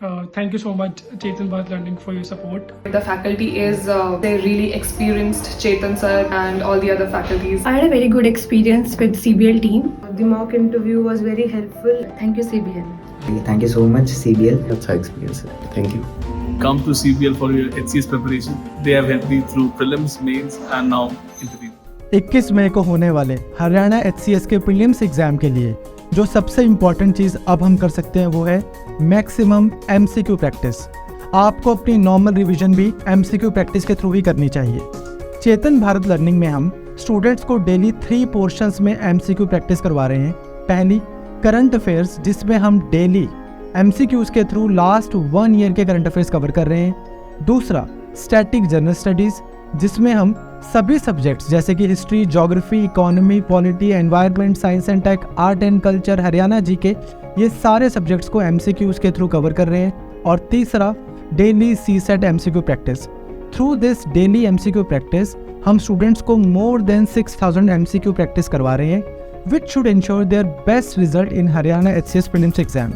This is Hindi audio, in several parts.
Thank you so much, Chetan Bharat Learning, for your support. The faculty is they're really experienced, Chetan sir and all the other faculties. I had a very good experience with CBL team. The mock interview was very helpful. Thank you CBL. Thank you so much CBL. अच्छा experience है. Thank you. Come to CBL for your HCS preparation. They have helped me through prelims, mains and now interview. 21 मई को होने वाले हरियाणा HCS के प्रीलिम्स एग्जाम के लिए जो सबसे इम्पॉर्टेंट चीज़ अब हम कर सकते हैं वो है मैक्सिमम MCQ प्रैक्टिस। आपको अपनी नॉर्मल रिवीजन भी MCQ प्रैक्टिस के थ्रू ही करनी चाहिए। चेतन भारत लर्निंग में हम स्टूडेंट्स को डेली 3 पोर्शंस में MCQ प्रैक्टिस करवा रहे हैं। पहली करंट अफेयर्स, जिसमें हम डेली MCQs के थ्रू लास्ट 1 ईयर के करंट अफेयर्स कवर कर रहे हैं। दूसरा स्टैटिक जनरल स्टडीज़, जिसमें हम सभी सब्जेक्ट्स जैसे कि history, geography, economy, polity, environment, science and tech, art and culture, Haryana GK, ये सारे सब्जेक्ट्स को MCQs के थ्रू कवर कर रहे हैं। और तीसरा daily CSET MCQ practice. Through this daily MCQ practice हम स्टूडेंट्स को मोर देन 6000 MCQ प्रैक्टिस करवा रहे हैं, which should ensure their best result in Haryana HCS prelims exam.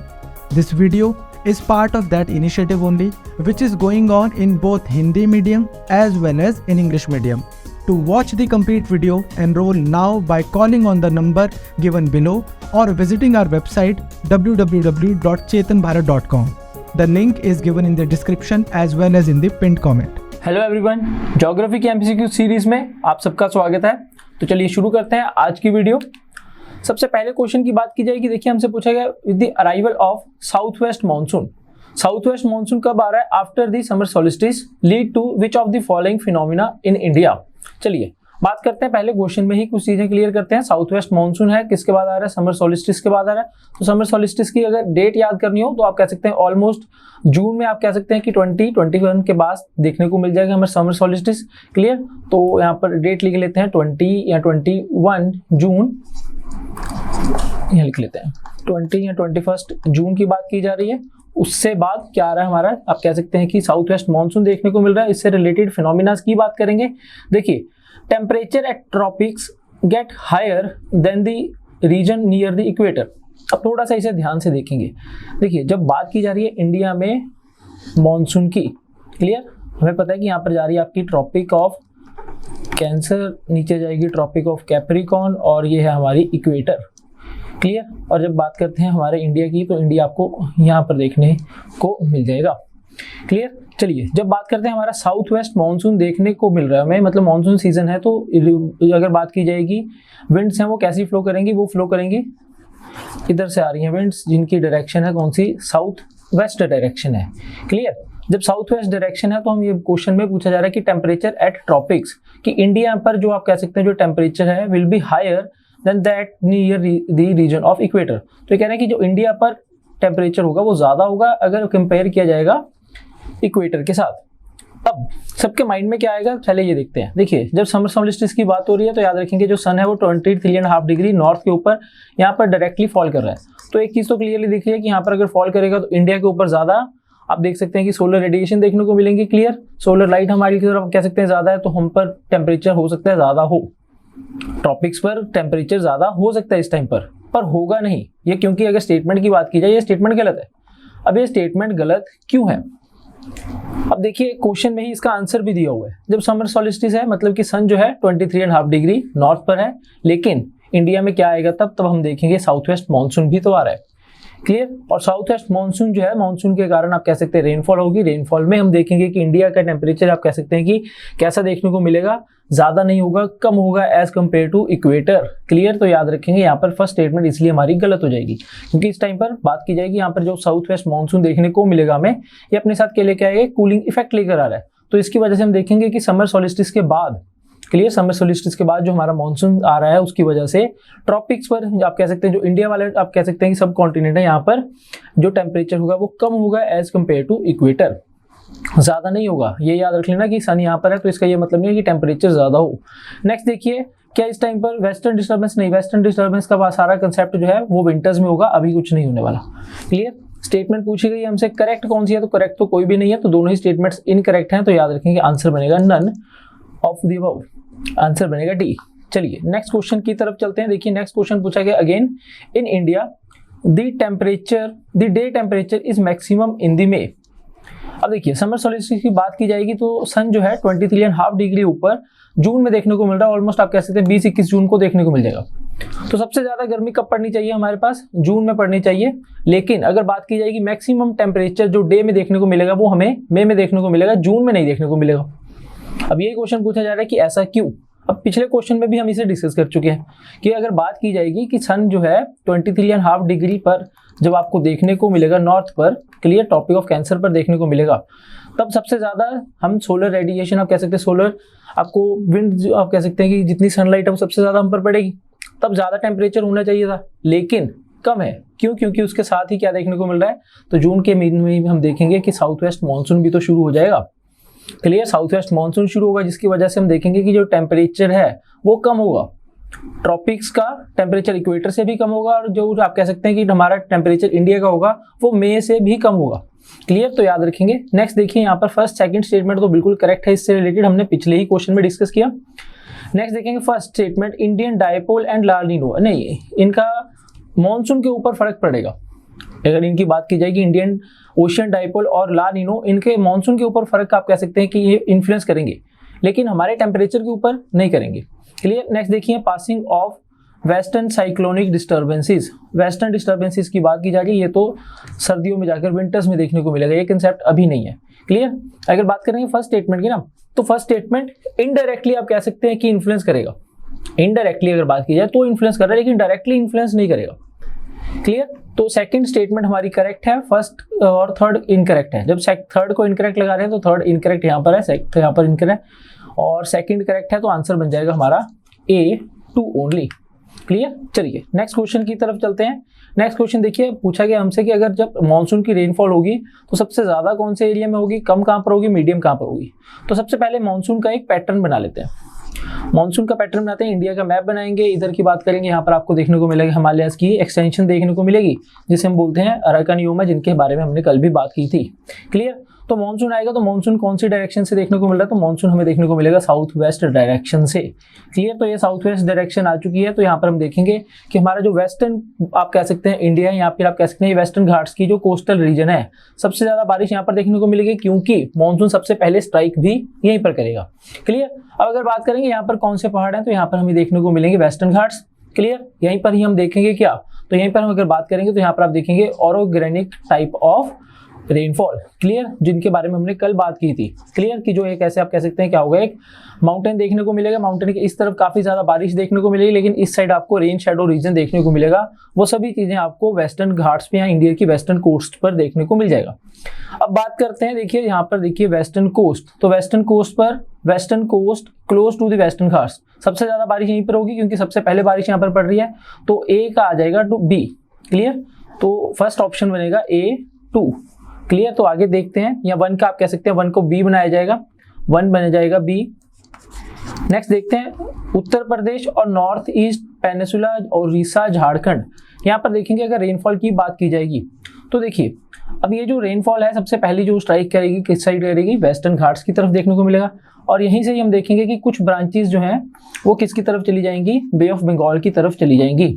This video is part of that initiative only, which is going on in both Hindi medium as well as in English medium. To watch the complete video, enroll now by calling on the number given below or visiting our website www.chetanbharat.com. The link is given in the description as well as in the pinned comment. Hello everyone, geography की MCQ सीरीज में आप सबका स्वागत है। तो चलिए शुरू करते हैं आज की वीडियो। सबसे पहले क्वेश्चन की बात की जाएगी। देखिए हमसे पूछा गया with the arrival of south west monsoon. South west monsoon कब आ रहा है? After the summer solstice lead to which of the following phenomena in India. चलिए बात करते हैं, पहले क्वेश्चन में ही कुछ चीजें क्लियर करते हैं। साउथ वेस्ट मानसून है, किसके बाद आ रहा है? समर सॉलिस्टिस के बाद आ रहा है। तो समर सॉलिस्टिस की अगर डेट याद करनी हो तो आप कह सकते हैं ऑलमोस्ट जून में, आप कह सकते हैं कि 2021 के बाद देखने को मिल जाएगा हमें समर सॉलिस्टिस। क्लियर? तो यहाँ पर डेट लिख लेते हैं 20 या 21 जून, यहाँ लिख लेते हैं 20 या 21 जून की बात की जा रही है। उससे बाद क्या आ रहा है हमारा? आप कह सकते हैं कि साउथ वेस्ट मानसून देखने को मिल रहा है। इससे रिलेटेड फिनोमिना की बात करेंगे। देखिए temperature at tropics get higher than the region near the equator. अब थोड़ा सा इसे ध्यान से देखेंगे। देखिए जब बात की जा रही है इंडिया में मानसून की, क्लियर, हमें पता है कि यहाँ पर जा रही है आपकी ट्रॉपिक ऑफ कैंसर, नीचे जाएगी ट्रॉपिक ऑफ कैप्रिकॉर्न और ये है हमारी इक्वेटर। क्लियर? और जब बात करते हैं हमारे इंडिया की तो इंडिया आपको यहाँ पर देखने को मिल जाएगा। क्लियर? चलिए जब बात करते हैं हमारा साउथ वेस्ट मानसून देखने को मिल रहा है हमें, मतलब मानसून सीजन है, तो अगर बात की जाएगी विंड्स हैं वो कैसी फ्लो करेंगी? वो फ्लो करेंगी इधर से आ रही हैं विंड्स, जिनकी डायरेक्शन है कौन सी? साउथ वेस्ट डायरेक्शन है। क्लियर? जब साउथ वेस्ट डायरेक्शन है तो हम ये क्वेश्चन में पूछा जा रहा है कि टेम्परेचर एट ट्रॉपिक्स, कि इंडिया पर जो आप कह सकते हैं जो टेम्परेचर है will be higher than that near the region of equator. तो ये कह रहे हैं कि जो इंडिया पर टेम्परेचर होगा वो ज्यादा होगा अगर कंपेयर किया जाएगा इक्वेटर के साथ। अब सबके माइंड में क्या आएगा? चलिए ये देखते हैं। देखिए जब समर सॉलिस्टिस की बात हो रही है तो याद रखेंगे जो सन है वो 23.5 डिग्री नॉर्थ के ऊपर यहाँ पर डायरेक्टली फॉल कर रहा है। तो एक चीज तो क्लियरली दिख रही है कि यहाँ पर अगर फॉल करेगा तो इंडिया के ऊपर ज्यादा आप देख सकते हैं कि सोलर रेडिएशन देखने को मिलेंगे। क्लियर? सोलर लाइट हमारी की तरफ कह सकते हैं ज्यादा है, तो हम पर टेम्परेचर हो सकता है ज्यादा हो। ट्रॉपिक्स पर टेम्परेचर ज्यादा हो सकता है इस टाइम पर होगा नहीं ये, क्योंकि अगर स्टेटमेंट की बात की जाए ये स्टेटमेंट गलत है। अब ये स्टेटमेंट गलत क्यों है? अब देखिए क्वेश्चन में ही इसका आंसर भी दिया हुआ है। जब समर सॉलिस्टिस है मतलब कि सन जो है 23.5 डिग्री नॉर्थ पर है, लेकिन इंडिया में क्या आएगा तब हम देखेंगे साउथ वेस्ट मानसून भी तो आ रहा है। क्लियर? और साउथ वेस्ट मानसून जो है, मानसून के कारण आप कह सकते हैं रेनफॉल होगी। रेनफॉल में हम देखेंगे कि इंडिया का टेम्परेचर आप कह सकते हैं कि कैसा देखने को मिलेगा? ज्यादा नहीं होगा, कम होगा as compare to equator. Clear? तो याद रखेंगे यहाँ पर फर्स्ट स्टेटमेंट इसलिए हमारी गलत हो जाएगी, क्योंकि इस टाइम पर बात की जाएगी यहाँ पर जो साउथ वेस्ट मानसून देखने को मिलेगा हमें, ये अपने साथ क्या लेके आएगा? कूलिंग इफेक्ट लेकर आ रहा है। तो इसकी वजह से हम देखेंगे कि समर सॉलिस्टिस के बाद, क्लियर, समर सॉलिस्टिस के बाद जो हमारा मानसून आ रहा है उसकी वजह से ट्रॉपिक्स पर आप कह सकते हैं जो इंडिया वाले आप कह सकते हैं कि सब कॉन्टिनेंट है, यहाँ पर जो टेम्परेचर होगा वो कम होगा एज कंपेयर टू इक्वेटर, ज्यादा नहीं होगा। ये याद रख लेना कि सन यहाँ पर है तो इसका ये मतलब नहीं है कि टेम्परेचर ज्यादा हो। नेक्स्ट देखिए क्या इस टाइम पर वेस्टर्न डिस्टर्बेंस नहीं, वेस्टर्न डिस्टर्बेंस का सारा कंसेप्ट जो है वो विंटर्स में होगा, अभी कुछ नहीं होने वाला। क्लियर? स्टेटमेंट पूछी गई हमसे करेक्ट कौन सी है, तो करेक्ट तो कोई भी नहीं है, तो दोनों ही स्टेटमेंट्स इनकरेक्ट हैं। तो याद रखेंगे आंसर बनेगा none of the above, answer बनेगा डी। चलिए नेक्स्ट क्वेश्चन की तरफ चलते हैं। देखिए नेक्स्ट क्वेश्चन पूछा गया again in India the day temperature is maximum in the May. अब देखिए समर सोलिस्टिस की बात की जाएगी तो सन जो है 23.5 डिग्री ऊपर जून में देखने को मिल रहा है। ऑलमोस्ट आप कह सकते हैं 20-21 जून को देखने को मिल जाएगा। तो सबसे ज्यादा गर्मी कब पड़नी चाहिए हमारे पास? जून में पड़नी चाहिए। लेकिन अगर बात की जाएगी मैक्सिमम टेम्परेचर जो डे में देखने को मिलेगा वो हमें मई में देखने को मिलेगा, जून में नहीं देखने को मिलेगा। अब यही क्वेश्चन पूछा जा रहा है कि ऐसा क्यों। अब पिछले क्वेश्चन में भी हम इसे डिस्कस कर चुके हैं कि अगर बात की जाएगी कि सन जो है 23.5 डिग्री पर जब आपको देखने को मिलेगा नॉर्थ पर, क्लियर, टॉपिक ऑफ कैंसर पर देखने को मिलेगा, तब सबसे ज्यादा हम सोलर रेडिएशन आप कह सकते हैं, सोलर आपको विंड आप कह सकते हैं कि जितनी सनलाइट है वो सबसे ज्यादा हम पर पड़ेगी, तब ज्यादा टेम्परेचर होना चाहिए था, लेकिन कम है। क्यों? क्योंकि उसके साथ ही क्या देखने को मिल रहा है, तो जून के महीने में हम देखेंगे कि साउथ वेस्ट मानसून भी तो शुरू हो जाएगा। क्लियर, साउथ वेस्ट मानसून शुरू होगा जिसकी वजह से हम देखेंगे कि जो टेम्परेचर है वो कम होगा। ट्रॉपिक्स का टेम्परेचर इक्वेटर से भी कम होगा और जो आप कह सकते हैं कि हमारा टेम्परेचर इंडिया का होगा वो मई से भी कम होगा। क्लियर, तो याद रखेंगे। नेक्स्ट देखिए यहाँ पर फर्स्ट सेकंड स्टेटमेंट तो बिल्कुल करेक्ट है, इससे रिलेटेड हमने पिछले ही क्वेश्चन में डिस्कस किया। नेक्स्ट देखेंगे first statement, Indian dipole and La Nina, नहीं, इनका मॉनसून के ऊपर फर्क पड़ेगा। अगर इनकी बात की जाएगी इंडियन ओशियन डायपोल और ला नीनो, इनके मॉनसून के ऊपर फर्क आप कह सकते हैं कि ये इन्फ्लुएंस करेंगे, लेकिन हमारे टेम्परेचर के ऊपर नहीं करेंगे। क्लियर, नेक्स्ट देखिए passing of western cyclonic disturbances. Western disturbances की बात की जाएगी ये तो सर्दियों में जाकर विंटर्स में देखने को मिलेगा, ये कंसेप्ट अभी नहीं है। क्लियर, अगर बात करेंगे फर्स्ट स्टेटमेंट की ना, तो फर्स्ट स्टेटमेंट इनडायरेक्टली आप कह सकते हैं कि इन्फ्लुएंस करेगा। इनडायरेक्टली अगर बात की जाए तो इन्फ्लुएंस कर रहा है, लेकिन डायरेक्टली इन्फ्लुएंस नहीं करेगा। क्लियर, तो सेकंड स्टेटमेंट हमारी करेक्ट है, फर्स्ट और थर्ड इनकरेक्ट है। जब थर्ड को इनकरेक्ट लगा रहे हैं तो थर्ड इनकरेक्ट यहाँ पर है, तो यहाँ पर इनकरेक्ट, और सेकंड करेक्ट है, तो आंसर बन जाएगा हमारा A2 ओनली। क्लियर, चलिए नेक्स्ट क्वेश्चन की तरफ चलते हैं। नेक्स्ट क्वेश्चन देखिए, पूछा गया हमसे कि अगर जब मानसून की रेनफॉल होगी तो सबसे ज्यादा कौन से एरिया में होगी, कम कहाँ पर होगी, मीडियम कहाँ पर होगी। तो सबसे पहले मानसून का एक पैटर्न बना लेते हैं। मानसून का पैटर्न बनाते हैं, इंडिया का मैप बनाएंगे, इधर की बात करेंगे, यहाँ पर आपको देखने को मिलेगा हिमालयस की एक्सटेंशन देखने को मिलेगी जिसे हम बोलते हैं अराकानियोमा, जिनके बारे में हमने कल भी बात की थी। क्लियर, तो मानसून आएगा तो मानसून कौन सी डायरेक्शन से देखने को मिल रहा है, तो मानसून हमें देखने को मिलेगा साउथ वेस्ट डायरेक्शन से। क्लियर, तो ये साउथ वेस्ट डायरेक्शन आ चुकी है, तो यहाँ पर हम देखेंगे कि हमारा जो वेस्टर्न आप कह सकते हैं इंडिया है, या फिर आप कह सकते हैं वेस्टर्न घाट्स की जो कोस्टल रीजन है, सबसे ज्यादा बारिश यहाँ पर देखने को मिलेगी, क्योंकि मानसून सबसे पहले स्ट्राइक भी यहीं पर करेगा। क्लियर, अब अगर बात करेंगे यहाँ पर कौन से पहाड़ हैं, तो यहाँ पर हमें देखने को मिलेंगे वेस्टर्न घाट्स। क्लियर, यहीं पर ही हम देखेंगे क्या, तो यहीं पर हम अगर बात करेंगे तो यहाँ पर आप देखेंगे ऑरोग्रेनिक टाइप ऑफ रेनफॉल। क्लियर, जिनके बारे में हमने कल बात की थी। क्लियर, कि जो एक ऐसे आप कह सकते हैं क्या होगा, एक माउंटेन देखने को मिलेगा, माउंटेन के इस तरफ काफी ज्यादा बारिश देखने को मिलेगी, लेकिन इस साइड आपको रेन शेडो रीजन देखने को मिलेगा। वो सभी चीजें आपको वेस्टर्न घाट्स पे या इंडिया की वेस्टर्न कोस्ट पर देखने को मिल जाएगा। अब बात करते हैं, देखिए यहाँ पर देखिए वेस्टर्न कोस्ट, तो वेस्टर्न कोस्ट पर, western coast close to the western Ghats, सबसे ज्यादा बारिश यहीं पर होगी क्योंकि सबसे पहले बारिश यहाँ पर पड़ रही है, तो ए का आ जाएगा टू बी। क्लियर, तो फर्स्ट ऑप्शन बनेगा A2। क्लियर, तो आगे देखते हैं, या 1 का आप कह सकते हैं 1 को B बनाया जाएगा, 1 बन जाएगा B। नेक्स्ट देखते हैं उत्तर प्रदेश और नॉर्थ ईस्ट पेनिसुला और उड़ीसा झारखंड, यहाँ पर देखेंगे अगर रेनफॉल की बात की जाएगी तो देखिए अब ये जो रेनफॉल है सबसे पहली जो स्ट्राइक करेगी किस साइड करेगी, वेस्टर्न घाट्स की तरफ देखने को मिलेगा, और यहीं से ही हम देखेंगे कि कुछ ब्रांचेस जो हैं वो किसकी तरफ चली जाएंगी, बे ऑफ बंगाल की तरफ चली जाएंगी।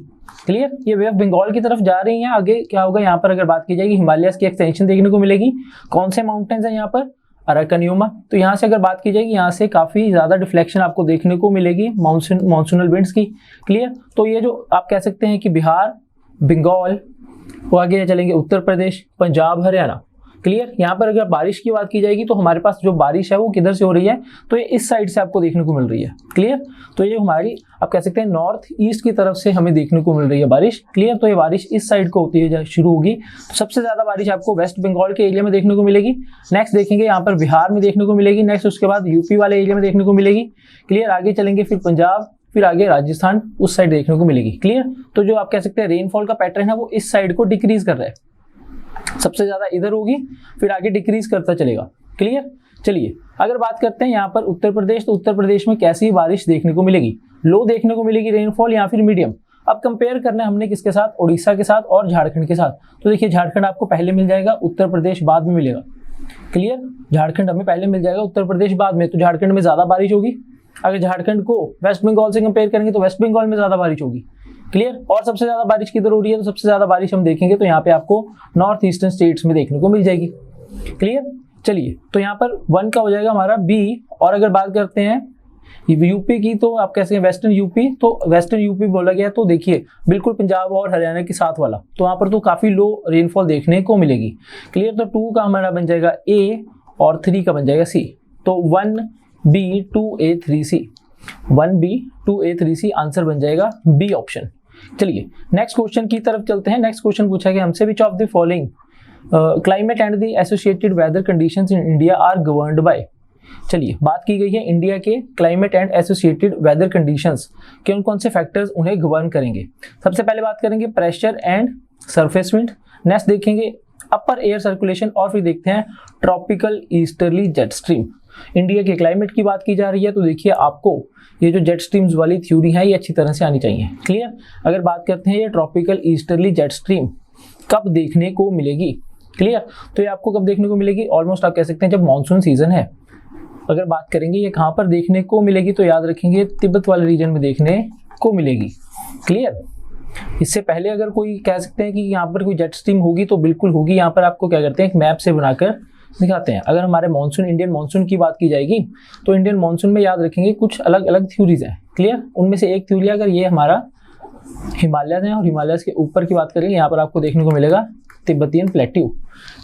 क्लियर, ये बे ऑफ बंगाल की तरफ जा रही हैं। आगे क्या होगा, यहाँ पर अगर बात की जाएगी हिमालयस की एक्सटेंशन देखने को मिलेगी। कौन से माउंटेन्स हैं यहाँ पर, अराकानियोमा, तो यहाँ से अगर बात की जाएगी यहाँ से काफी ज्यादा डिफ्लेक्शन आपको देखने को मिलेगी मानसूनल विंड्स की। क्लियर, तो ये जो आप कह सकते हैं कि बिहार, बंगाल, वो आगे चलेंगे उत्तर प्रदेश, पंजाब, हरियाणा। क्लियर, यहाँ पर अगर बारिश की बात की जाएगी तो हमारे पास जो बारिश है वो किधर से हो रही है, तो ये इस साइड से आपको देखने को मिल रही है। क्लियर, तो ये हमारी आप कह सकते हैं नॉर्थ ईस्ट की तरफ से हमें देखने को मिल रही है बारिश। क्लियर, तो ये बारिश इस साइड को होती है शुरू होगी, तो सबसे ज्यादा बारिश आपको वेस्ट बंगाल के एरिया में देखने को मिलेगी। नेक्स्ट देखेंगे यहाँ पर बिहार में देखने को मिलेगी, नेक्स्ट उसके बाद यूपी वाले एरिया में देखने को मिलेगी। क्लियर, आगे चलेंगे फिर पंजाब, फिर आगे राजस्थान, उस साइड देखने को मिलेगी। क्लियर, तो जो आप कह सकते हैं रेनफॉल का पैटर्न है वो इस साइड को डिक्रीज कर रहा है, सबसे ज्यादा इधर होगी, फिर आगे डिक्रीज करता चलेगा। क्लियर, चलिए अगर बात करते हैं यहाँ पर उत्तर प्रदेश, तो उत्तर प्रदेश में कैसी बारिश देखने को मिलेगी, लो देखने को मिलेगी रेनफॉल या फिर मीडियम। अब कंपेयर करना है हमने किसके साथ, उड़ीसा के साथ और झारखंड के साथ, तो देखिए झारखंड आपको पहले मिल जाएगा, उत्तर प्रदेश बाद में मिलेगा। क्लियर, झारखंड हमें पहले मिल जाएगा, उत्तर प्रदेश बाद में, तो झारखंड में ज्यादा बारिश होगी। अगर झारखंड को वेस्ट बंगाल से कंपेयर करेंगे तो वेस्ट बंगाल में ज्यादा बारिश होगी। क्लियर। और सबसे ज्यादा बारिश किधर हो रही है, तो सबसे ज्यादा बारिश हम देखेंगे तो यहाँ पे आपको नॉर्थ ईस्टर्न स्टेट्स में देखने को मिल जाएगी। क्लियर। चलिए, तो यहाँ पर 1 का हो जाएगा हमारा बी। और अगर बात करते हैं यूपी की, तो आप कैसे हैं वेस्टर्न यूपी, तो वेस्टर्न यूपी बोला गया तो देखिए बिल्कुल पंजाब और हरियाणा के साथ वाला, तो वहाँ पर तो काफी लो रेनफॉल देखने को मिलेगी। क्लियर। तो 2 का हमारा बन जाएगा ए और 3 का बन जाएगा सी। तो 1B 2A 3C, 1B 2A 3C answer बन जाएगा बी ऑप्शन। चलिए नेक्स्ट क्वेश्चन की तरफ चलते हैं। नेक्स्ट क्वेश्चन पूछा गया हमसे, which of the following climate and the associated weather conditions in India are governed by. चलिए बात की गई है इंडिया के climate and associated weather conditions के कौन से फैक्टर्स उन्हें गवर्न करेंगे। सबसे पहले बात करेंगे pressure and surface wind, next देखेंगे अपर एयर सर्कुलेशन, और फिर देखते हैं tropical easterly jet stream. India के क्लाइमेट की बात की जा रही है तो देखिए आपको ये जो जेट स्ट्रीम्स वाली थ्योरी है ये अच्छी तरह से आनी चाहिए। क्लियर। अगर बात करते हैं ये ट्रॉपिकल ईस्टर्ली जेट स्ट्रीम कब देखने को मिलेगी। क्लियर। तो ये आपको कब देखने को मिलेगी, ऑलमोस्ट आप कह सकते हैं जब मानसून सीजन है। अगर बात करेंगे ये कहाँ पर देखने को मिलेगी, तो याद रखेंगे तिब्बत वाले रीजन में देखने को मिलेगी। क्लियर। इससे पहले अगर कोई कह सकते हैं कि यहाँ पर कोई जेट स्ट्रीम होगी तो बिल्कुल होगी। यहाँ पर आपको क्या करते हैं एक मैप से बनाकर दिखाते हैं। अगर हमारे मानसून इंडियन मानसून की बात की जाएगी तो इंडियन मानसून में याद रखेंगे कुछ अलग अलग थ्योरीज हैं। क्लियर। उनमें से एक थ्योरी अगर ये हमारा हिमालयस है, और हिमालयस के ऊपर की बात करेंगे यहाँ पर आपको देखने को मिलेगा Tibetan plateau.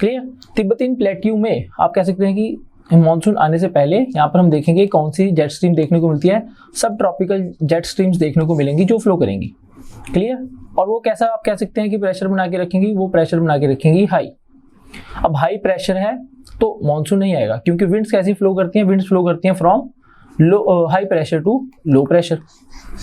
Clear. Tibetan plateau में आप कह सकते हैं कि मानसून आने से पहले यहाँ पर हम देखेंगे कौन सी जेट स्ट्रीम देखने को मिलती है, सब ट्रॉपिकल जेट स्ट्रीम्स देखने को मिलेंगी जो फ्लो करेंगी। क्लियर। और वो कैसा आप कह सकते हैं कि प्रेशर बना के रखेंगी, वो प्रेशर बना के रखेंगी हाई। अब हाई प्रेशर है तो मानसून नहीं आएगा, क्योंकि विंड्स कैसी फ्लो करती हैं, विंड्स फ्लो करती हैं from low high pressure to low pressure.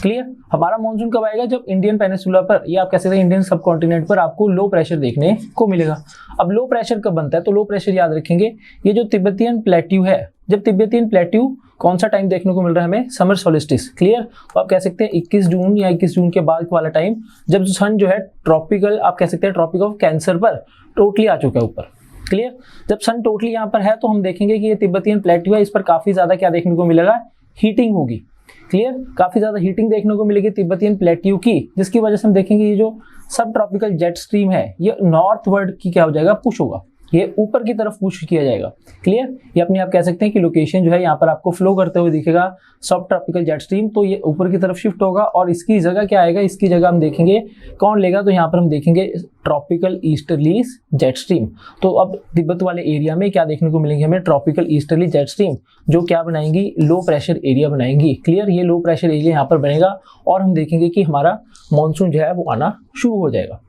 Clear. हमारा मानसून कब आएगा, जब इंडियन पेनिसुला पर या आप कह सकते हैं इंडियन सब कॉन्टिनेंट पर आपको लो प्रेशर देखने को मिलेगा। अब लो प्रेशर कब बनता है, तो लो प्रेशर याद रखेंगे ये जो तिब्बतियन प्लेट्यू है, जब तिब्बतियन प्लेट्यू कौन सा टाइम देखने को मिल रहा है हमें, समर सोलिस्टिस। क्लियर। तो आप कह सकते हैं 21 जून या 21 जून के बाद वाला टाइम, जब सन जो है ट्रॉपिकल आप कह सकते हैं ट्रॉपिक ऑफ कैंसर पर टोटली आ चुका है ऊपर। क्लियर। जब सन टोटली यहाँ पर है तो हम देखेंगे कि ये तिब्बतियन प्लेट्यू है, इस पर काफी ज्यादा क्या देखने को मिलेगा, हीटिंग होगी। क्लियर। काफी ज्यादा हीटिंग देखने को मिलेगी तिब्बतियन प्लेट्यू की, जिसकी वजह से हम देखेंगे ये जो सब ट्रॉपिकल जेट स्ट्रीम है ये नॉर्थ वर्ड की क्या हो जाएगा, पुश होगा, ये ऊपर की तरफ पुश किया जाएगा। क्लियर। ये अपने आप कह सकते हैं कि लोकेशन जो है यहाँ पर आपको फ्लो करते हुए दिखेगा सब ट्रॉपिकल जेट स्ट्रीम, तो ये ऊपर की तरफ शिफ्ट होगा और इसकी जगह क्या आएगा, इसकी जगह हम देखेंगे कौन लेगा, तो यहाँ पर हम देखेंगे ट्रॉपिकल ईस्टर्ली जेट स्ट्रीम। तो अब तिब्बत वाले एरिया में क्या देखने को मिलेंगे हमें, ट्रॉपिकल ईस्टर्ली जेट स्ट्रीम, जो क्या बनाएंगी, लो प्रेशर एरिया बनाएंगी। क्लियर। ये लो प्रेशर एरिया यहाँ पर बनेगा और हम देखेंगे कि हमारा मानसून जो है वो आना शुरू हो जाएगा।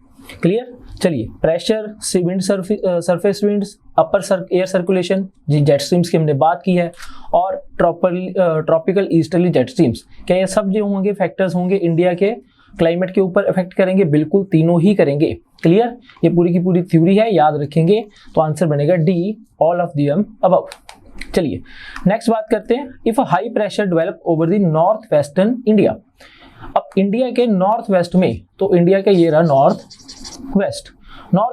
क्लियर। चलिए प्रेशर, विंड सरफेस विंड्स, अपर एयर सर्कुलेशन, जेट स्ट्रीम्स की हमने बात की है, और ट्रॉपिकल ईस्टर्ली जेट स्ट्रीम्स, क्या ये सब जो होंगे फैक्टर्स होंगे इंडिया के क्लाइमेट के ऊपर इफेक्ट करेंगे, बिल्कुल तीनों ही करेंगे। क्लियर। ये पूरी की पूरी थ्योरी है, याद रखेंगे, तो आंसर बनेगा D, all of the above. चलिए नेक्स्ट बात करते हैं, if a high pressure develop over the north western India. अब इंडिया के नॉर्थ वेस्ट में, तो इंडिया का ये रहा नॉर्थ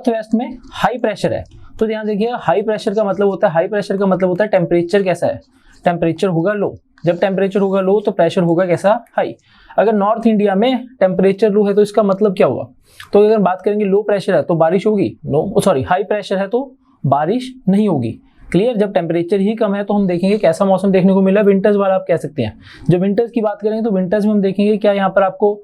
वेस्ट में हाई प्रेशर है, तो ध्यान देखिएगा हाई प्रेशर का मतलब होता है, हाई प्रेशर का मतलब होता है टेम्परेचर कैसा है, टेम्परेचर होगा लो। जब टेम्परेचर होगा लो तो प्रेशर होगा कैसा, हाई। अगर नॉर्थ इंडिया में टेम्परेचर लो है तो इसका मतलब क्या होगा, तो अगर बात करेंगे लो प्रेशर है तो बारिश होगी, नो सॉरी हाई प्रेशर है तो बारिश नहीं होगी। क्लियर। जब टेम्परेचर ही कम है तो हम देखेंगे कैसा मौसम देखने को मिला, विंटर्स वाला आप कह सकते हैं। जब विंटर्स की बात करेंगे तो विंटर्स में हम देखेंगे क्या यहाँ पर आपको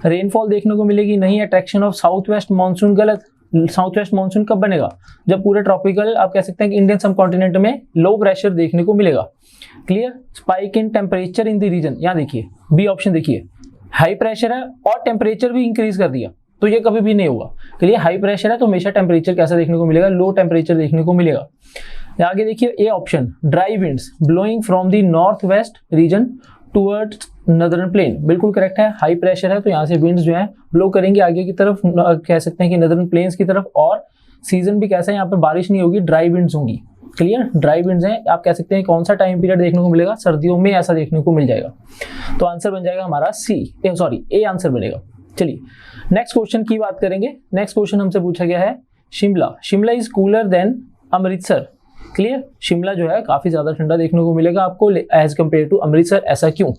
रेनफॉल देखने को मिलेगी, नहीं, attraction of south west monsoon, गलत। साउथ वेस्ट मानसून कब बनेगा, जब पूरे ट्रॉपिकल आप कह सकते हैं कि इंडियन सब कॉन्टिनेंट में लो प्रेशर देखने को मिलेगा। Clear. Spike in temperature in the region, यहाँ देखिए बी ऑप्शन देखिए, हाई प्रेशर है और टेम्परेचर भी इंक्रीज कर दिया, तो ये कभी भी नहीं होगा। क्लियर। हाई प्रेशर है तो हमेशा टेम्परेचर कैसा देखने को मिलेगा, लो टेम्परेचर देखने को मिलेगा। आगे देखिए A option, dry winds blowing from the north west region towards northern plane, बिल्कुल करेक्ट है। हाई प्रेशर है तो यहाँ से विंड्स जो है ब्लो करेंगे आगे की तरफ, कह सकते हैं कि नदर्न प्लेन्स की तरफ, और सीजन भी कैसा है, यहाँ पर बारिश नहीं होगी, ड्राई विंड्स होंगी। क्लियर। ड्राई विंड्स हैं, आप कह सकते हैं कौन सा टाइम पीरियड देखने को मिलेगा, सर्दियों में ऐसा देखने को मिल जाएगा। तो आंसर बन जाएगा हमारा ए आंसर बनेगा। चलिए नेक्स्ट क्वेश्चन की बात करेंगे। नेक्स्ट क्वेश्चन हमसे पूछा गया है, Shimla is cooler than Amritsar. Clear. Shimla जो है काफी ज्यादा ठंडा देखने को मिलेगा आपको एज कम्पेयर टू अमृतसर, ऐसा क्यों?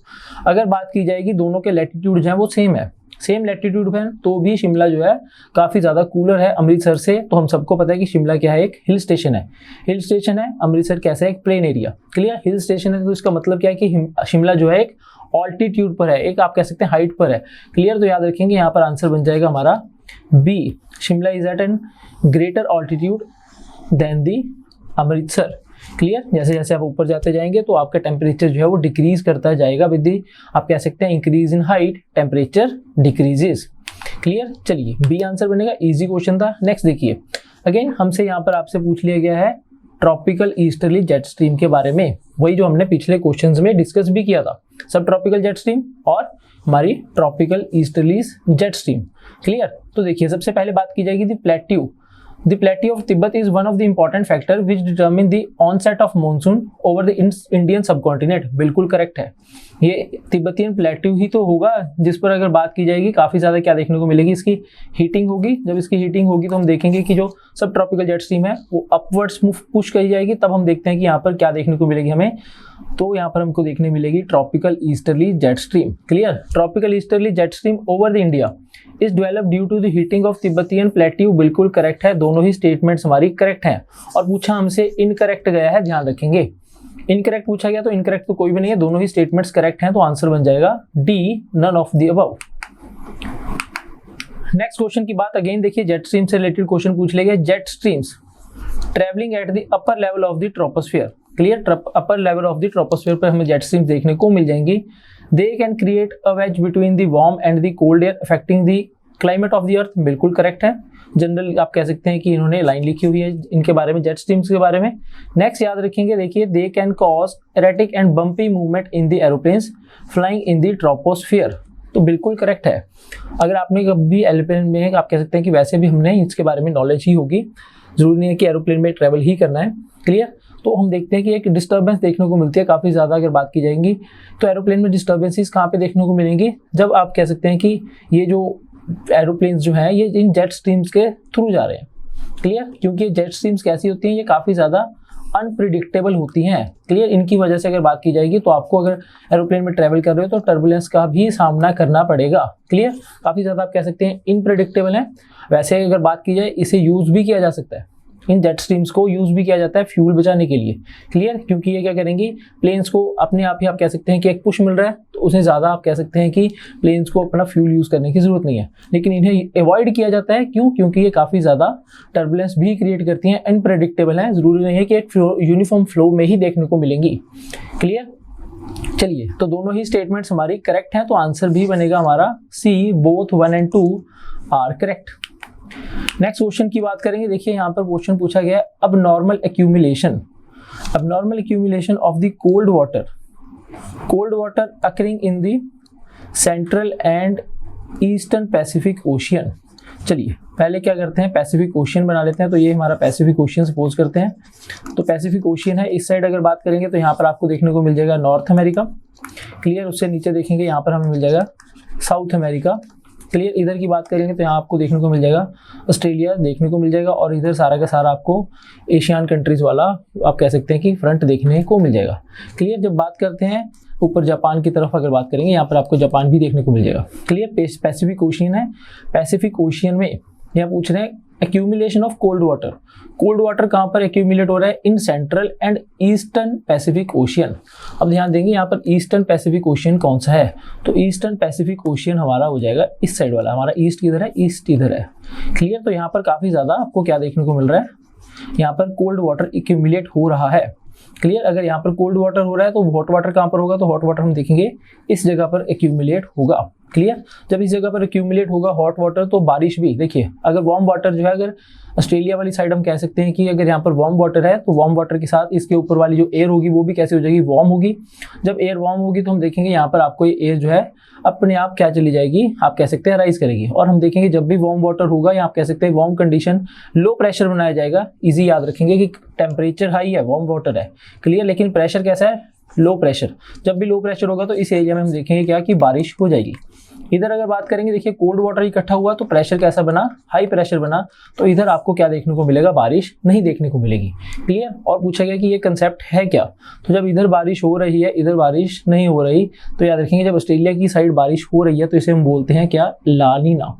अगर बात की जाएगी दोनों के लैटिट्यूड जो है वो सेम है, सेम लैटिट्यूड पे तो भी शिमला जो है काफ़ी ज़्यादा कूलर है अमृतसर से। तो हम सबको पता है कि शिमला क्या है, एक हिल स्टेशन है। हिल स्टेशन है, अमृतसर कैसा है, एक plain area. Clear, hill station है तो इसका मतलब क्या है कि शिमला जो है एक ऑल्टीट्यूड पर है, एक आप कह सकते हैं हाइट पर है। क्लियर, तो याद रखेंगे यहाँ पर आंसर बन जाएगा हमारा B, Shimla is at an greater altitude than the Amritsar. Clear, जैसे जैसे आप ऊपर जाते जाएंगे तो आपका टेम्परेचर जो है वो डिक्रीज करता जाएगा विद दी, आप कह सकते हैं increase in height temperature decreases. Clear, चलिए बी आंसर बनेगा, इजी क्वेश्चन था। नेक्स्ट देखिए, अगेन हमसे यहाँ पर आपसे पूछ लिया गया है ट्रॉपिकल ईस्टर्ली जेट स्ट्रीम के बारे में, वही जो हमने पिछले क्वेश्चंस में डिस्कस भी किया था, सब ट्रॉपिकल जेट स्ट्रीम और हमारी tropical easterly jet stream. Clear, तो देखिए सबसे पहले बात की जाएगी the plateau. The plateau of Tibet is one of the important factor which determine the onset of monsoon over the Indian subcontinent। बिल्कुल करेक्ट है, ये तिब्बतियन प्लेट्यू ही तो होगा जिस पर अगर बात की जाएगी काफ़ी ज़्यादा क्या देखने को मिलेगी, इसकी हीटिंग होगी। जब इसकी हीटिंग होगी तो हम देखेंगे कि जो सब ट्रॉपिकल जेट स्ट्रीम है वो अपवर्ड्स पुश करी जाएगी, तब हम देखते हैं कि यहाँ पर क्या देखने को मिलेगी हमें। तो यहाँ पर हमको देखने मिलेगी tropical easterly jet stream. Clear, tropical easterly jet stream over the India is developed due to the heating of Tibetan plateau. बिल्कुल करेक्ट है, दोनों ही स्टेटमेंट्स हमारी करेक्ट हैं। और पूछा हमसे इनकरेक्ट गया है, ध्यान रखेंगे इनकरेक्ट पूछा गया तो इनकरेक्ट तो कोई भी नहीं है, दोनों ही स्टेटमेंट्स करेक्ट हैं, तो आंसर बन जाएगा D, none of the above. Next question की बात अगेन देखिए, जेट स्ट्रीम से रिलेटेड क्वेश्चन पूछ लिया गया, jet streams travelling at the upper level of the troposphere. Clear, upper level of the troposphere पर हमें जेट स्ट्रीम्स देखने को मिल जाएंगी। They can create a wedge between the warm and the cold air affecting the climate of the earth. बिल्कुल करेक्ट है, जनरल आप कह सकते हैं कि इन्होंने लाइन लिखी हुई है इनके बारे में, जेट स्ट्रीम्स के बारे में। नेक्स्ट याद रखेंगे, देखिए they can cause erratic and bumpy movement in the aeroplanes flying in the troposphere. तो बिल्कुल करेक्ट है, अगर आपने कभी एरोप्लेन में, आप कह सकते हैं कि वैसे भी हमने इसके बारे में नॉलेज ही होगी, जरूरी नहीं है कि एरोप्लेन में ट्रैवल ही करना है। क्लियर, तो हम देखते हैं कि एक डिस्टर्बेंस देखने को मिलती है काफ़ी ज़्यादा। अगर बात की जाएगी तो एरोप्लेन में डिस्टर्बेंसेस कहाँ पे देखने को मिलेंगी, जब आप कह सकते हैं कि ये जो एरोप्लेन्स जो हैं ये इन जेट स्ट्रीम्स के थ्रू जा रहे हैं। क्लियर, क्योंकि जेट स्ट्रीम्स कैसी होती हैं, ये काफ़ी ज़्यादा अनप्रिडिक्टेबल होती हैं। क्लियर, इनकी वजह से अगर बात की जाएगी तो आपको अगर एरोप्लेन में ट्रैवल कर रहे हो तो टर्बुलेंस का भी सामना करना पड़ेगा। क्लियर, काफ़ी ज़्यादा आप कह सकते हैं इनप्रिडिक्टेबल है। वैसे अगर बात की जाए इसे यूज़ भी किया जा सकता है, इन जेट स्ट्रीम्स को यूज़ भी किया जाता है फ्यूल बचाने के लिए। क्लियर, क्योंकि ये क्या करेंगी, प्लेन्स को अपने आप ही आप कह सकते हैं कि एक पुश मिल रहा है तो उससे ज़्यादा आप कह सकते हैं कि प्लेन्स को अपना फ्यूल यूज़ करने की ज़रूरत नहीं है, लेकिन इन्हें अवॉइड किया जाता है। क्यों? क्योंकि ये काफ़ी ज़्यादा टर्बुलेंस भी क्रिएट करती हैं, अनप्रेडिक्टेबल हैं, ज़रूरी नहीं है कि एक यूनिफॉर्म फ्लो में ही देखने को मिलेंगी। क्लियर, चलिए तो दोनों ही स्टेटमेंट्स हमारी करेक्ट हैं, तो आंसर भी बनेगा हमारा C, both 1 and 2 are correct. Next question की बात करेंगे, देखिए यहाँ पर क्वेश्चन पूछा गया है अब normal accumulation of the cold water occurring in the central and eastern Pacific ocean. चलिए पहले क्या करते हैं, पैसिफिक ओशियन बना लेते हैं। तो ये हमारा पैसिफिक ओशियन सपोज करते हैं, तो पैसिफिक ओशियन है। इस साइड अगर बात करेंगे तो यहाँ पर आपको देखने को मिल जाएगा नॉर्थ अमेरिका। क्लियर, उससे नीचे देखेंगे यहाँ पर हमें मिल जाएगा साउथ अमेरिका। क्लियर, इधर की बात करेंगे तो यहाँ आपको देखने को मिल जाएगा ऑस्ट्रेलिया देखने को मिल जाएगा, और इधर सारा का सारा आपको एशियन कंट्रीज वाला आप कह सकते हैं कि फ्रंट देखने को मिल जाएगा। क्लियर, जब बात करते हैं ऊपर जापान की तरफ अगर बात करेंगे, यहाँ पर आपको जापान भी देखने को मिल जाएगा। क्लियर, पैसिफिक ओशियन है। पैसिफिक ओशियन में यहाँ पूछ रहे हैं एक्यूमुलेशन ऑफ कोल्ड वाटर कहाँ पर एक्यूमुलेट हो रहा है, in central and eastern Pacific ocean. अब ध्यान देंगे यहाँ पर ईस्टर्न पैसिफिक ओशियन कौन सा है, तो ईस्टर्न पैसिफिक ओशियन हमारा हो जाएगा इस साइड वाला, हमारा ईस्ट किधर है, ईस्ट इधर है। क्लियर, तो यहाँ पर काफ़ी ज़्यादा आपको क्या देखने को मिल रहा है, यहाँ पर कोल्ड वाटर एक्यूमुलेट हो रहा है। क्लियर, अगर यहाँ पर कोल्ड वाटर हो रहा है तो हॉट वाटर कहाँ पर होगा, तो हॉट वाटर हम देखेंगे इस जगह पर एक्यूमुलेट होगा। क्लियर, जब इस जगह पर एक्यूमुलेट होगा हॉट वाटर तो बारिश भी, देखिए अगर वार्म वाटर जो है, अगर ऑस्ट्रेलिया वाली साइड हम कह सकते हैं कि अगर यहाँ पर वार्म वाटर है तो वार्म वाटर के साथ इसके ऊपर वाली जो एयर होगी वो भी कैसे हो जाएगी, वार्म होगी। जब एयर वार्म होगी तो हम देखेंगे यहाँ पर आपको ये एयर जो है अपने आप क्या चली जाएगी, आप कह सकते हैं राइज करेगी। और हम देखेंगे जब भी वार्म वाटर होगा या आप कह सकते हैं वार्म कंडीशन, लो प्रेशर बनाया जाएगा। इजी याद रखेंगे कि टेम्परेचर हाई है, वार्म वाटर है। क्लियर, लेकिन प्रेशर कैसा है, लो प्रेशर। जब भी लो प्रेशर होगा तो इस एरिया में हम देखेंगे क्या कि बारिश हो जाएगी। इधर अगर बात करेंगे, देखिए कोल्ड वाटर इकट्ठा हुआ तो प्रेशर कैसा बना, हाई प्रेशर बना, तो इधर आपको क्या देखने को मिलेगा, बारिश नहीं देखने को मिलेगी। क्लियर। और पूछा गया कि ये कंसेप्ट है क्या, तो जब इधर बारिश हो रही है इधर बारिश नहीं हो रही, तो याद रखेंगे जब ऑस्ट्रेलिया की साइड बारिश हो रही है तो इसे हम बोलते हैं क्या, ला नीना।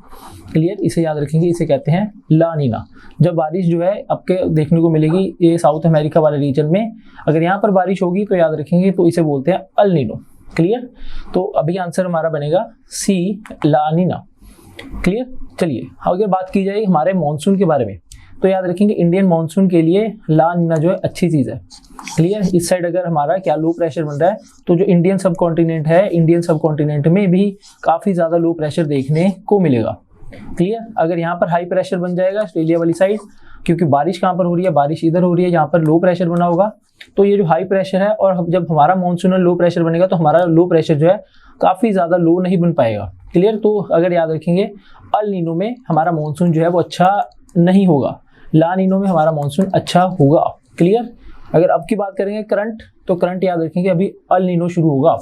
क्लियर, इसे याद रखेंगे, इसे कहते हैं ला नीना। जब बारिश जो है आपके देखने को मिलेगी ये साउथ अमेरिका वाले रीजन में, अगर यहाँ पर बारिश होगी तो याद रखेंगे तो इसे बोलते हैं अल नीनो। क्लियर, तो अभी आंसर हमारा बनेगा सी, ला नीना। क्लियर। चलिए अगर बात की जाए हमारे मॉनसून के बारे में, तो याद रखेंगे इंडियन मॉनसून के लिए ला नीना जो है अच्छी चीज़ है। क्लियर। इस साइड अगर हमारा क्या लो प्रेशर बन रहा है, तो जो इंडियन सब कॉन्टिनेंट है, इंडियन सब कॉन्टिनेंट में भी काफ़ी ज़्यादा लो प्रेशर देखने को मिलेगा। क्लियर। अगर यहाँ पर हाई प्रेशर बन जाएगा ऑस्ट्रेलिया वाली साइड, क्योंकि बारिश कहाँ पर हो रही है, बारिश इधर हो रही है, यहाँ पर लो प्रेशर बना होगा, तो ये जो हाई प्रेशर है और जब हमारा मॉनसूनल लो प्रेशर बनेगा तो हमारा लो प्रेशर जो है काफ़ी ज़्यादा लो नहीं बन पाएगा। क्लियर। तो अगर याद रखेंगे अल नीनो में हमारा मॉनसून जो है वो अच्छा नहीं होगा, ला नीनो में हमारा मॉनसून अच्छा होगा। क्लियर। अगर अब की बात करेंगे करंट, तो करंट याद रखेंगे अभी अल नीनो शुरू होगा,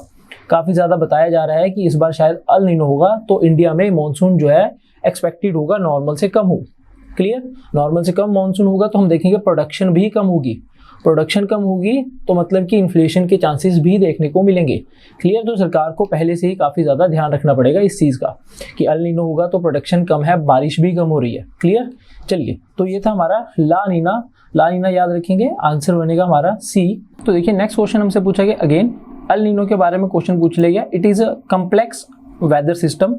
काफ़ी ज़्यादा बताया जा रहा है कि इस बार शायद अल नीनो होगा, तो इंडिया में मॉनसून जो है एक्सपेक्टेड होगा नॉर्मल से कम हो। क्लियर। नॉर्मल से कम मॉनसून होगा तो हम देखेंगे प्रोडक्शन भी कम होगी, प्रोडक्शन कम होगी तो मतलब कि इन्फ्लेशन के चांसेस भी देखने को मिलेंगे। क्लियर। तो सरकार को पहले से ही काफ़ी ज़्यादा ध्यान रखना पड़ेगा इस चीज़ का कि अल नीनो होगा तो प्रोडक्शन कम है, बारिश भी कम हो रही है। क्लियर। चलिए, तो ये था हमारा ला नीना। ला नीना याद रखेंगे, आंसर बनेगा हमारा सी। तो देखिए नेक्स्ट क्वेश्चन हमसे पूछा गया, अगेन अल नीनो के बारे में क्वेश्चन पूछ लिया गया। It is a complex weather system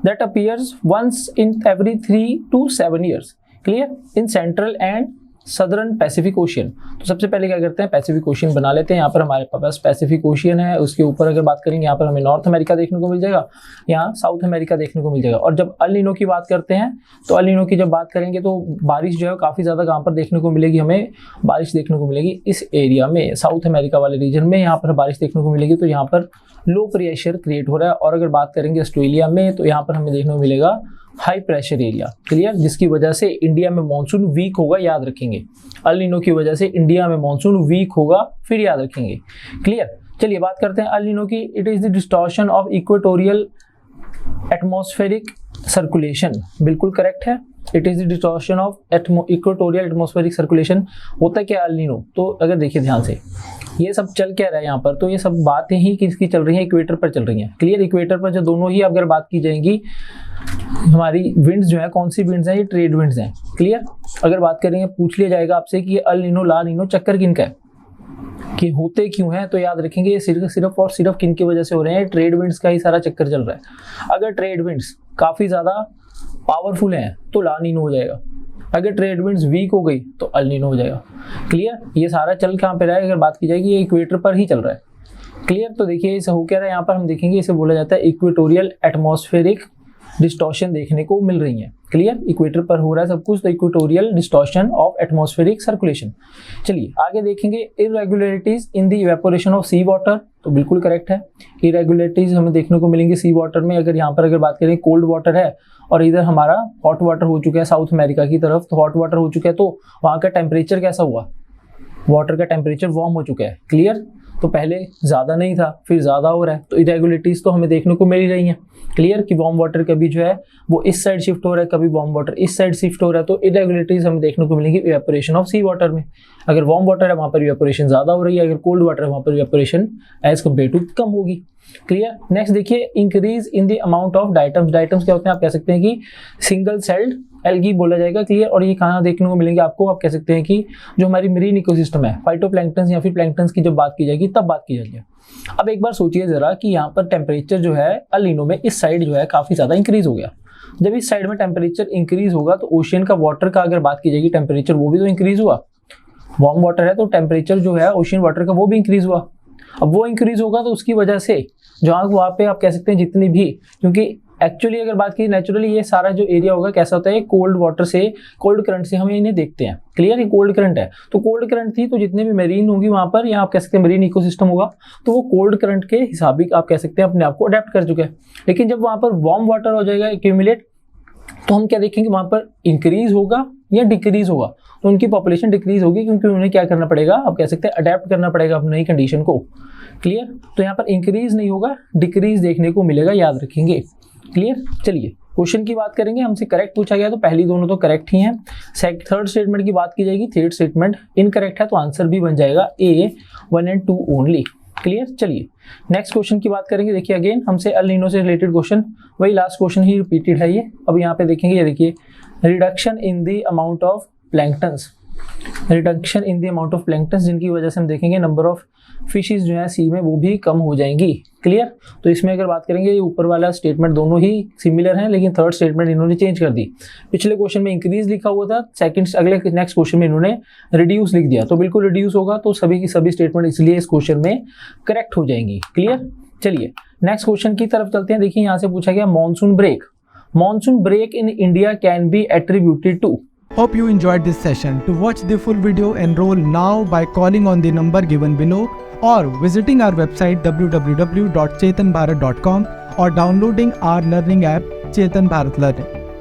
that appears once in every 3 to 7 years. Clear? In central and southern Pacific ocean. तो सबसे पहले क्या करते हैं, पैसिफिक ओशियन बना लेते हैं। यहाँ पर हमारे पास पैसिफिक ओशियन है, उसके ऊपर अगर बात करेंगे यहाँ पर हमें नॉर्थ अमेरिका देखने को मिल जाएगा, यहाँ साउथ अमेरिका देखने को मिल जाएगा। और जब अल नीनो की बात करते हैं तो अल नीनो की जब बात करेंगे तो बारिश जो है काफ़ी ज़्यादा कहाँ पर देखने को मिलेगी, हमें बारिश देखने को मिलेगी इस एरिया में, साउथ अमेरिका वाले रीजन में यहाँ पर बारिश देखने को मिलेगी। तो यहाँ पर लो प्रेशर क्रिएट हो रहा है। और अगर बात करेंगे ऑस्ट्रेलिया में तो यहाँ पर हमें देखने को मिलेगा हाई प्रेशर एरिया। क्लियर। जिसकी वजह से इंडिया में मानसून वीक होगा, याद रखेंगे अल नीनो की वजह से इंडिया में मानसून वीक होगा, फिर याद रखेंगे। क्लियर। चलिए बात करते हैं अल नीनो की। It is the distortion of equatorial atmospheric circulation. बिल्कुल करेक्ट है, it is the distortion of equatorial atmospheric circulation. होता क्या अल नीनो, तो अगर देखिए ध्यान से ये सब चल क्या रहा है यहाँ पर, तो ये सब बातें ही किसकी चल रही हैं, इक्वेटर पर चल रही हैं। क्लियर। इक्वेटर पर जो दोनों ही अगर बात की जाएंगी हमारी विंड्स जो है, कौन सी विंड्स हैं, ये ट्रेड विंड्स हैं। क्लियर। अगर बात करेंगे, पूछ लिया जाएगा आपसे कि ये अल नीनो ला नीनो चक्कर किनका है, कि होते क्यों हैं, तो याद रखेंगे ये सिर्फ और सिर्फ किन की वजह से हो रहे हैं, ट्रेड विंड्स का ही सारा चक्कर चल रहा है। अगर ट्रेड विंड्स काफ़ी ज़्यादा पावरफुल हैं तो ला नीनो हो जाएगा, अगर ट्रेड विंड्स वीक हो गई तो अल नीनो हो जाएगा। क्लियर। ये सारा चल कहाँ पे रहा है, अगर बात की जाएगी ये इक्वेटर पर ही चल रहा है। क्लियर। तो देखिए इसे हो क्या रहा है, यहाँ पर हम देखेंगे इसे बोला जाता है इक्वेटोरियल एटमॉस्फेरिक डिस्टॉर्शन देखने को मिल रही है। क्लियर। इक्वेटर पर हो रहा है सब कुछ, तो equatorial distortion of atmospheric circulation. चलिए आगे देखेंगे, irregularities in the evaporation of sea water. तो बिल्कुल करेक्ट है, इरेगुलरिटीज हमें देखने को मिलेंगी सी वाटर में। अगर यहाँ पर अगर बात करें कोल्ड वाटर है और इधर हमारा हॉट वाटर हो चुका है साउथ अमेरिका की तरफ, तो हॉट वाटर हो चुका है तो वहाँ का टेम्परेचर कैसा हुआ, वाटर का टेम्परेचर वार्म हो चुका है। क्लियर। तो पहले ज़्यादा नहीं था, फिर ज़्यादा हो रहा है, तो इरेगुलरिटीज़ तो हमें देखने को मिल ही रही हैं। क्लियर। कि वार्म वाटर कभी जो है वो इस साइड शिफ्ट हो रहा है, कभी वार्म वाटर इस साइड शिफ्ट हो रहा है, तो इरेगुलरिटीज़ हमें देखने को मिलेंगी इवेपोरेशन ऑफ सी वाटर में। अगर वार्म वाटर है वहाँ पर इवेपोरेशन ज़्यादा हो रही है, अगर कोल्ड वाटर है वहाँ पर इवेपोरेशन एज कम्पेयर टू कम होगी। क्लियर। नेक्स्ट देखिए, increase in the amount of diatoms. Diatoms क्या होते हैं, आप कह सकते हैं कि सिंगल सेल्ड एल्गी बोला जाएगा। क्लियर। और ये कहाँ देखने को मिलेंगे आपको, आप कह सकते हैं कि जो हमारी मरीन इकोसिस्टम है, फाइटोप्लैंक्टन्स या फिर प्लैंक्टन्स की जब बात की जाएगी तब बात की जाएगी। अब एक बार सोचिए जरा कि यहाँ पर टेम्परेचर जो है अल नीनो में इस साइड जो है काफ़ी ज़्यादा इंक्रीज हो गया। जब इस साइड में टेम्परेचर इंक्रीज होगा तो ओशियन का वाटर का अगर बात की जाएगी टेम्परेचर वो भी तो इंक्रीज हुआ, वार्म वाटर है तो टेम्परेचर जो है ओशियन वाटर का वो भी इंक्रीज हुआ। अब वो इंक्रीज होगा तो उसकी वजह से जहाँ वहाँ पे आप कह सकते हैं जितनी भी, क्योंकि एक्चुअली अगर बात की नेचुरली ये सारा जो एरिया होगा कैसा होता है, कोल्ड वाटर से, कोल्ड करंट से हम इन्हें देखते हैं। क्लियर। ये कोल्ड करंट है, तो कोल्ड करंट थी तो जितने भी मरीन होगी वहाँ पर, या आप कह सकते हैं मरीन इकोसिस्टम होगा, तो वो कोल्ड करंट के हिसाब ही आप कह सकते हैं अपने आप को अडेप्ट कर चुके हैं। लेकिन जब वहाँ पर वार्म वाटर हो जाएगा एक्यूमुलेट, तो हम क्या देखेंगे वहाँ पर इंक्रीज होगा या डिक्रीज होगा, तो उनकी पॉपुलेशन डिक्रीज होगी, क्योंकि उन्हें क्या करना पड़ेगा, आप कह सकते हैं अडेप्ट करना पड़ेगा अपनी नई कंडीशन को। क्लियर। तो यहाँ पर इंक्रीज नहीं होगा, डिक्रीज देखने को मिलेगा, याद रखेंगे। क्लियर। चलिए क्वेश्चन की बात करेंगे, हमसे करेक्ट पूछा गया तो पहली दोनों तो करेक्ट ही हैं। थर्ड स्टेटमेंट की बात की जाएगी, थर्ड स्टेटमेंट इनकरेक्ट है तो आंसर भी बन जाएगा ए 1 and 2 ओनली। क्लियर। चलिए नेक्स्ट क्वेश्चन की बात करेंगे। देखिए अगेन हमसे अल नीनो से रिलेटेड क्वेश्चन, वही लास्ट क्वेश्चन ही रिपीटेड है ये। अब यहाँ पे देखेंगे, ये देखिए reduction in the amount of planktons, reduction in the amount of planktons, जिनकी वजह से हम देखेंगे नंबर ऑफ फिशेज जो है सी में वो भी कम हो जाएंगी। क्लियर। तो इसमें अगर बात करेंगे, ये ऊपर वाला स्टेटमेंट दोनों ही सिमिलर हैं, लेकिन थर्ड स्टेटमेंट इन्होंने चेंज कर दी। पिछले क्वेश्चन में इंक्रीज लिखा हुआ था, सेकंड अगले नेक्स्ट क्वेश्चन में इन्होंने रिड्यूस लिख दिया, तो बिल्कुल रिड्यूस होगा, तो सभी की सभी स्टेटमेंट इसलिए इस क्वेश्चन में करेक्ट हो जाएंगी। क्लियर। चलिए नेक्स्ट क्वेश्चन की तरफ चलते हैं। देखिए यहाँ से पूछा गया monsoon break, monsoon break in India can be attributed to. Hope you enjoyed this session. To watch the full video, enroll now by calling on the number given below or visiting our website www.chetanbharat.com or downloading our learning app Chetan Bharat Learning.